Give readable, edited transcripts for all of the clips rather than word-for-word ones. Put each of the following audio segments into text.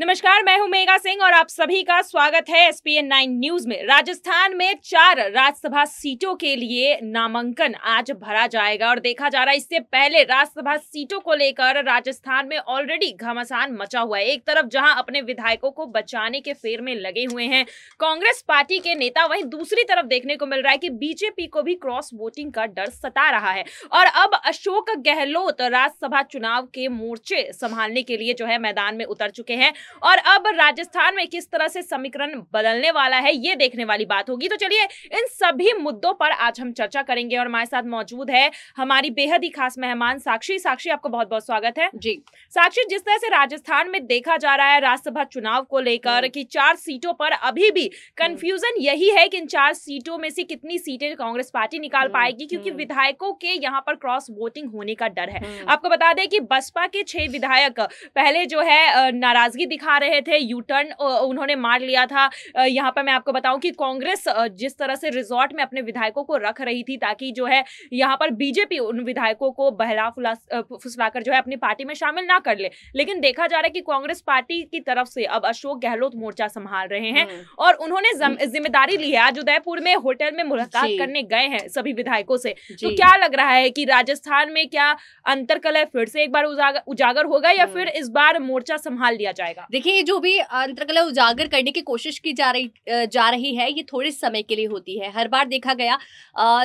नमस्कार, मैं हूं मेघा सिंह और आप सभी का स्वागत है एसपीएन 9 न्यूज में। राजस्थान में 4 राज्यसभा सीटों के लिए नामांकन आज भरा जाएगा और देखा जा रहा है इससे पहले राज्यसभा सीटों को लेकर राजस्थान में ऑलरेडी घमासान मचा हुआ है। एक तरफ जहां अपने विधायकों को बचाने के फेर में लगे हुए हैं कांग्रेस पार्टी के नेता, वहीं दूसरी तरफ देखने को मिल रहा है कि बीजेपी को भी क्रॉस वोटिंग का डर सता रहा है और अब अशोक गहलोत राज्यसभा चुनाव के मोर्चे संभालने के लिए जो है मैदान में उतर चुके हैं और अब राजस्थान में किस तरह से समीकरण बदलने वाला है ये देखने वाली बात होगी। तो चलिए इन सभी मुद्दों पर आज हम चर्चा करेंगे और हमारे साथ मौजूद है हमारी बेहद ही खास मेहमान साक्षी। साक्षी, आपको बहुत बहुत स्वागत है। जी साक्षी, जिस तरह से राजस्थान में देखा जा रहा है राज्यसभा चुनाव को लेकर कि 4 सीटों पर अभी भी कंफ्यूजन यही है कि इन 4 सीटों में से कितनी सीटें कांग्रेस पार्टी निकाल पाएगी, क्योंकि विधायकों के यहाँ पर क्रॉस वोटिंग होने का डर है। आपको बता दें कि बसपा के 6 विधायक पहले जो है नाराजगी दिखा रहे थे, यू टर्न उन्होंने मार लिया था। यहाँ पर मैं आपको बताऊं कि कांग्रेस जिस तरह से रिजॉर्ट में अपने विधायकों को रख रही थी ताकि जो है यहाँ पर बीजेपी उन विधायकों को बहला फुसलाकर जो है अपनी पार्टी में शामिल ना कर ले, लेकिन देखा जा रहा है कि कांग्रेस पार्टी की तरफ से अब अशोक गहलोत मोर्चा संभाल रहे हैं और उन्होंने जिम्मेदारी ली है। आज उदयपुर में होटल में मुलाकात करने गए हैं सभी विधायकों से। तो क्या लग रहा है कि राजस्थान में क्या अंतर्कलह फिर से एक बार उजागर होगा या फिर इस बार मोर्चा संभाल लिया जाएगा? देखिए, जो भी अंतर्कलह उजागर करने की कोशिश की जा रही है ये थोड़े समय के लिए होती है। हर बार देखा गया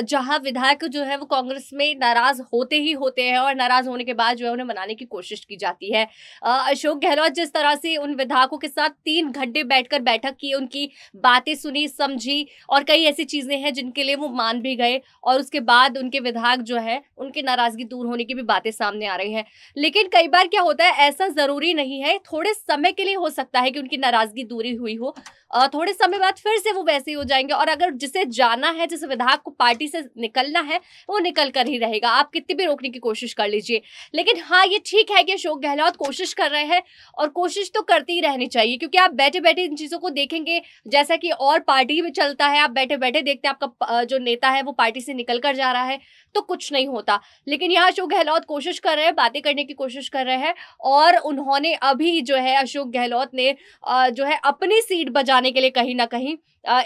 जहां विधायक जो है वो कांग्रेस में नाराज होते ही होते हैं और नाराज होने के बाद जो है उन्हें मनाने की कोशिश की जाती है। अशोक गहलोत जिस तरह से उन विधायकों के साथ 3 घंटे बैठकर बैठक की, उनकी बातें सुनी, समझी और कई ऐसी चीजें हैं जिनके लिए वो मान भी गए और उसके बाद उनके विधायक जो है उनकी नाराजगी दूर होने की भी बातें सामने आ रही हैं। लेकिन कई बार क्या होता है, ऐसा जरूरी नहीं है, थोड़े समय के लिए हो सकता है कि उनकी नाराजगी दूरी हुई हो, थोड़े समय बाद फिर से वो वैसे ही हो जाएंगे और अगर जिसे जाना है, जिस विधायक को पार्टी से निकलना है, वो निकल कर ही रहेगा, आप कितनी भी रोकने की कोशिश कर लीजिए। लेकिन हाँ, ये ठीक है कि अशोक गहलोत कोशिश कर रहे हैं और कोशिश तो करती ही रहनी चाहिए, क्योंकि आप बैठे बैठे इन चीजों को देखेंगे जैसा कि और पार्टी में चलता है, आप बैठे बैठे देखते हैं आपका जो नेता है वो पार्टी से निकल कर जा रहा है तो कुछ नहीं होता। लेकिन यहाँ अशोक गहलोत कोशिश कर रहे हैं, बातें करने की कोशिश कर रहे हैं और उन्होंने अभी जो है अशोक गहलोत ने जो है अपनी सीट बचाने के लिए कहीं ना कहीं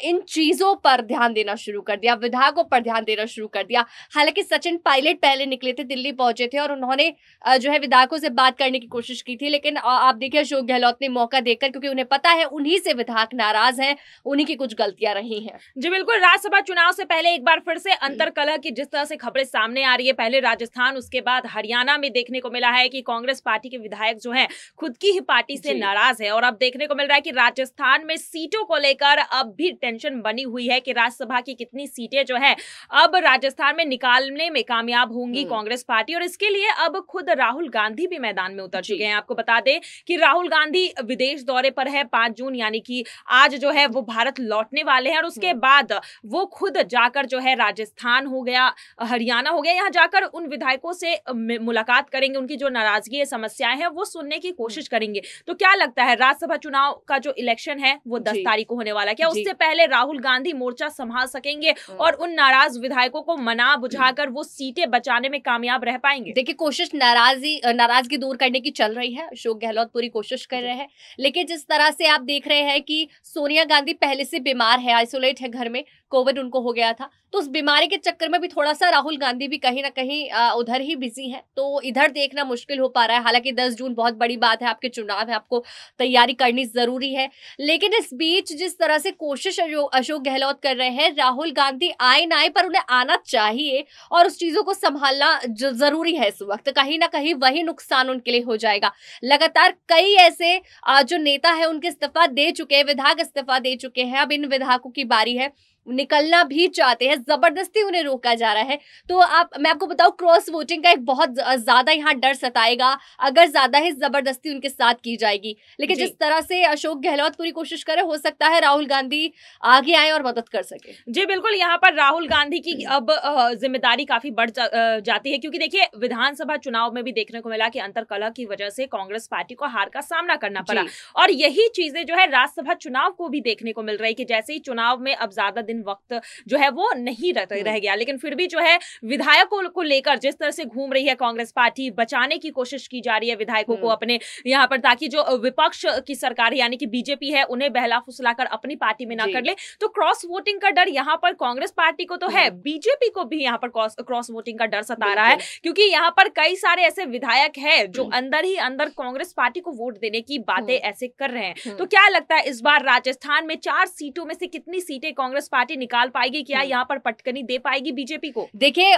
इन चीजों पर ध्यान देना शुरू कर दिया, विधायकों पर ध्यान देना शुरू कर दिया। हालांकि सचिन पायलट पहले निकले थे, दिल्ली पहुंचे थे और उन्होंने जो है विधायकों से बात करने की कोशिश की थी, लेकिन आप देखिए अशोक गहलोत ने मौका देकर, क्योंकि उन्हें पता है उन्हीं से विधायक नाराज हैं, उन्हीं की कुछ गलतियां रही हैं। जी बिल्कुल, राज्यसभा चुनाव से पहले एक बार फिर से अंतर्कलह की जिस तरह से खबरें सामने आ रही है, पहले राजस्थान उसके बाद हरियाणा में देखने को मिला है कि कांग्रेस पार्टी के विधायक जो है खुद की ही पार्टी से नाराज है और अब देखने को मिल रहा है कि राजस्थान में सीटों को लेकर अब भी टेंशन बनी हुई है कि राज्यसभा की कितनी सीटें जो है अब राजस्थान में निकालने में कामयाब होंगी कांग्रेस पार्टी, और इसके लिए अब खुद राहुल गांधी भी मैदान में उतर चुके हैं। आपको बता दें कि राहुल गांधी विदेश दौरे पर है, 5 जून यानी कि आज जो है वो भारत लौटने वाले हैं और उसके बाद वो खुद जाकर जो है राजस्थान हो गया, हरियाणा हो गया, यहाँ जाकर उन विधायकों से मुलाकात करेंगे, उनकी जो नाराजगी है, समस्याएं हैं वो सुनने की कोशिश करेंगे। तो क्या लगता है राज्यसभा चुनाव का जो इलेक्शन है वो 10 तारीख को होने वाला है, क्या उससे पहले राहुल गांधी मोर्चा संभाल सकेंगे और उन नाराज विधायकों को मना बुझाकर वो सीटें बचाने में कामयाब रह पाएंगे? देखिए, कोशिश नाराजगी दूर करने की चल रही है, अशोक गहलोत पूरी कोशिश कर रहे हैं, लेकिन जिस तरह से आप देख रहे हैं कि सोनिया गांधी पहले से बीमार है, आइसोलेट है घर में, कोविड उनको हो गया था, तो उस बीमारी के चक्कर में भी थोड़ा सा राहुल गांधी भी कहीं ना कहीं उधर ही बिजी है, तो इधर देखना मुश्किल हो पा रहा है। हालांकि 10 जून बहुत बड़ी बात है, आपके चुनाव है, आपको तैयारी करनी जरूरी है, लेकिन इस बीच जिस तरह से कोशिश अशोक गहलोत कर रहे हैं, राहुल गांधी आए ना आए पर उन्हें आना चाहिए और उस चीजों को संभालना जरूरी है। इस वक्त कहीं ना कहीं वही नुकसान उनके लिए हो जाएगा। लगातार कई ऐसे जो नेता है उनके इस्तीफा दे चुके हैं, विधायक इस्तीफा दे चुके हैं, अब इन विधायकों की बारी है, निकलना भी चाहते हैं, जबरदस्ती उन्हें रोका जा रहा है। तो मैं आपको बताऊं, क्रॉस वोटिंग का एक बहुत ज्यादा यहाँ डर सताएगा अगर ज्यादा ही जबरदस्ती उनके साथ की जाएगी। लेकिन जिस तरह से अशोक गहलोत पूरी कोशिश करे, हो सकता है राहुल गांधी आगे आए और मदद कर सके। जी बिल्कुल, यहाँ पर राहुल गांधी की अब जिम्मेदारी काफी बढ़ जाती है, क्योंकि देखिए विधानसभा चुनाव में भी देखने को मिला कि अंतर्कलह की वजह से कांग्रेस पार्टी को हार का सामना करना पड़ा और यही चीजें जो है राज्यसभा चुनाव को भी देखने को मिल रही है कि जैसे ही चुनाव में अब ज्यादा दिन वक्त जो है वो नहीं रह गया, लेकिन फिर भी जो है विधायकों को लेकर जिस तरह से घूम रही है कांग्रेस पार्टी, बचाने की कोशिश की जा रही है विधायकों को अपने यहाँ पर, ताकि जो विपक्ष की सरकार यानी कि बीजेपी है उन्हें बहला फुसलाकर अपनी पार्टी में ना कर ले। तो क्रॉस वोटिंग का डर यहाँ पर कांग्रेस पार्टी को तो है, बीजेपी को भी यहाँ पर क्रॉस वोटिंग का डर सता रहा है, क्योंकि यहाँ पर कई सारे ऐसे विधायक हैं जो अंदर ही अंदर कांग्रेस पार्टी को वोट देने की बातें ऐसे कर रहे हैं। तो क्या लगता है इस बार राजस्थान में 4 सीटों में से कितनी सीटें कांग्रेस पार्टी निकाल पाएगी? क्या यहाँ पर पटकनी दे पाएगी बीजेपी को? देखिए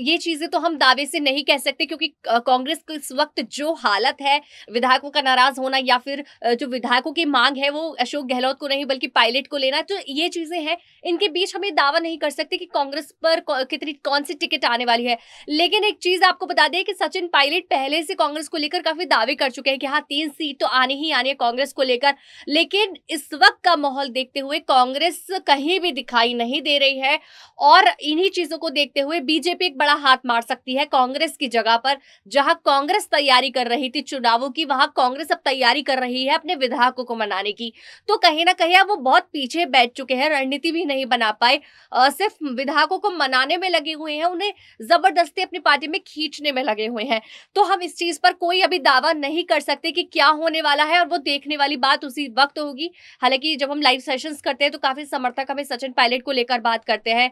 ये चीजें तो हम दावे से नहीं कह सकते, क्योंकि कांग्रेस को इस वक्त जो हालत है, विधायकों का नाराज होना या फिर जो विधायकों की मांग है वो अशोक गहलोत को नहीं बल्कि पायलट को लेना, तो ये चीजें हैं, इनके बीच हम ये दावा नहीं कर सकते कि कांग्रेस पर कौन सी टिकट आने वाली है। लेकिन एक चीज आपको बता दें कि सचिन पायलट पहले से कांग्रेस को लेकर काफी दावे कर चुके हैं कि हाँ 3 सीट तो आनी ही आनी है कांग्रेस को लेकर। लेकिन इस वक्त का माहौल देखते हुए कांग्रेस कहीं भी दिखाई नहीं दे रही है, और इन्हीं चीजों को देखते हुए बीजेपी एक बड़ा हाथ मार सकती है कांग्रेस की जगह पर। जहां कांग्रेस तैयारी कर रही थी चुनावों की, वहां कांग्रेस अब तैयारी कर रही है अपने विधायकों को मनाने की। तो कहीं ना कहीं वो बहुत पीछे बैठ चुके हैं, रणनीति भी नहीं बना पाए, सिर्फ विधायकों को मनाने में लगे हुए हैं, उन्हें जबरदस्ती अपनी पार्टी में खींचने में लगे हुए हैं। तो हम इस चीज पर कोई अभी दावा नहीं कर सकते कि क्या होने वाला है, और वो देखने वाली बात उसी वक्त होगी। हालांकि जब हम लाइव सेशंस करते हैं तो काफी समर्थक हमें सचिन पायलट को लेकर बात करते हैं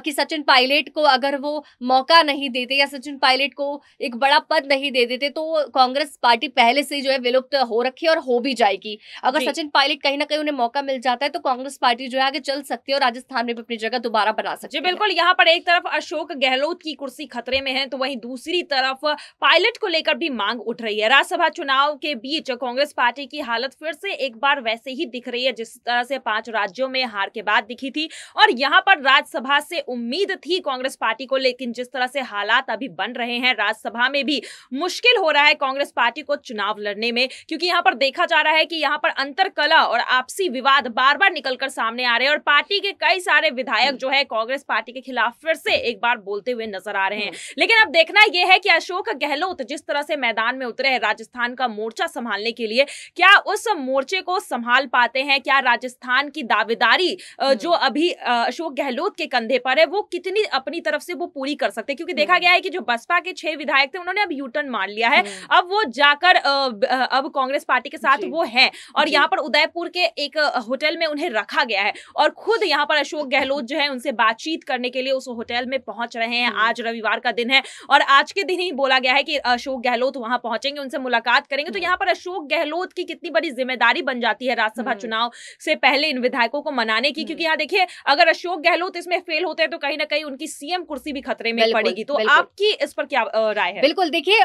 कि सचिन पायलट को अगर वो मौका नहीं देते या सचिन पायलट को एक बड़ा पद नहीं दे देते तो कांग्रेस पार्टी पहले से जो है विलुप्त हो रखी है और हो भी जाएगी। अगर सचिन पायलट कहीं ना कहीं उन्हें मौका मिल जाता है तो कांग्रेस पार्टी जो है आगे चल सकती है और राजस्थान में भी अपनी जगह दोबारा बना सकती है। जी बिल्कुल, यहाँ पर एक तरफ अशोक गहलोत की कुर्सी खतरे में है, तो वहीं दूसरी तरफ पायलट को लेकर भी मांग उठ रही है। राज्यसभा चुनाव के बीच कांग्रेस पार्टी की हालत फिर से एक बार वैसे ही दिख रही है जिस तरह से 5 राज्यों में हार के बाद दिखी थी, और यहाँ पर राज्यसभा से उम्मीद थी कांग्रेस पार्टी को, लेकिन जिस तरह से हालात अभी बन रहे हैं राज्यसभा में भी मुश्किल हो रहा है कांग्रेस पार्टी को चुनाव लड़ने में, क्योंकि यहाँ पर देखा जा रहा है कि यहाँ पर अंतरकलह और आपसी विवाद बार बार निकलकर सामने आ रहे हैं, और पार्टी के कई सारे विधायक जो है कांग्रेस पार्टी के खिलाफ फिर से एक बार बोलते हुए नजर आ रहे हैं। लेकिन अब देखना यह है कि अशोक गहलोत जिस तरह से मैदान में उतरे हैं राजस्थान का मोर्चा संभालने के लिए, क्या उस मोर्चे को संभाल पाते हैं? क्या राजस्थान की दावेदारी जो अभी अशोक गहलोत के कंधे पर है वो कितनी अपनी तरफ से वो पूरी कर सकते हैं? क्योंकि देखा गया है कि जो बसपा के 6 विधायक थे उन्होंने अब यूटर्न मार लिया है, अब वो जाकर अब कांग्रेस पार्टी के साथ वो है, और यहाँ पर उदयपुर के एक होटल में उन्हें रखा गया है, और खुद यहाँ पर अशोक गहलोत जो है उनसे बातचीत करने के लिए उस होटल में पहुंच रहे हैं। आज रविवार का दिन है और आज के दिन ही बोला गया है कि अशोक गहलोत वहां पहुंचेंगे, उनसे मुलाकात करेंगे। तो यहाँ पर अशोक गहलोत की कितनी बड़ी जिम्मेदारी बन जाती है राज्यसभा चुनाव से पहले इन विधायकों को मनाने की, क्योंकि यहाँ देखिए अगर अशोक गहलोत इसमें फेल होते हैं तो कहीं ना कहीं उनकी सीएम कुर्सी भी खतरे में पड़ेगी। तो आपकी इस पर क्या राय है? बिल्कुल, देखिए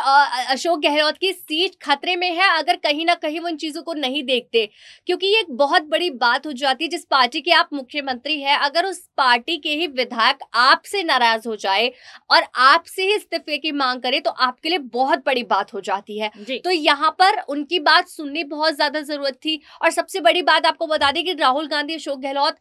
अशोक गहलोत की सीट खतरे में है अगर कहीं ना कहीं वो इन चीजों को नहीं देखते, क्योंकि ये एक बहुत बड़ी बात हो जाती है। जिस पार्टी के आप मुख्यमंत्री हैं, अगर उस पार्टी के ही विधायक आपसे नाराज हो जाए और आपसे ही इस्तीफे की मांग करे तो आपके लिए बहुत बड़ी बात हो जाती है। तो यहाँ पर उनकी बात सुननी बहुत ज्यादा जरूरत थी। और सबसे बड़ी बात आपको बता दें कि राहुल गांधी, अशोक गहलोत,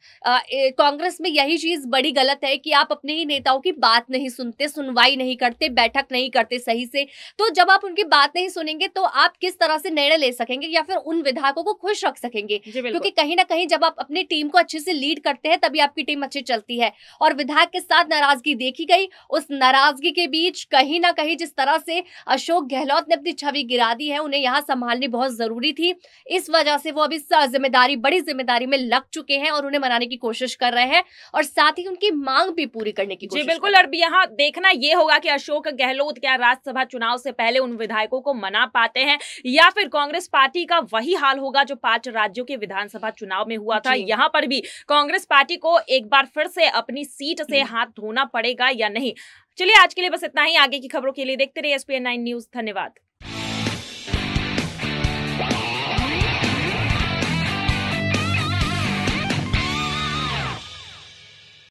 कांग्रेस में यही चीज बड़ी गलत है कि आप अपने ही नेताओं की बात नहीं सुनते, सुनवाई नहीं करते, बैठक नहीं करते सही से। तो जब आप उनकी बात नहीं सुनेंगे तो आप किस तरह से निर्णय ले सकेंगे या फिर उन विधायकों को खुश रख सकेंगे? क्योंकि कहीं ना कहीं जब आप अपनी टीम को अच्छे से लीड करते हैं तभी आपकी टीम अच्छी चलती है। और विधायक के साथ नाराजगी देखी गई, उस नाराजगी के बीच कहीं ना कहीं जिस तरह से अशोक गहलोत ने अपनी छवि गिरा दी है, उन्हें यहाँ संभालनी बहुत जरूरी थी। इस वजह से वो अभी जिम्मेदारी, बड़ी जिम्मेदारी में लग चुके हैं और उन्हें मनाने की कोशिश कर रहे हैं और साथ ही उनकी मांग भी पूरी करने की कोशिश। बिल्कुल, और यहाँ देखना ये होगा कि अशोक गहलोत क्या राज्यसभा चुनाव से पहले उन विधायकों को मना पाते हैं, या फिर कांग्रेस पार्टी का वही हाल होगा जो 5 राज्यों के विधानसभा चुनाव में हुआ था। यहाँ पर भी कांग्रेस पार्टी को एक बार फिर से अपनी सीट से हाथ धोना पड़ेगा या नहीं? चलिए आज के लिए बस इतना ही। आगे की खबरों के लिए देखते रहिए SPN9 न्यूज। धन्यवाद।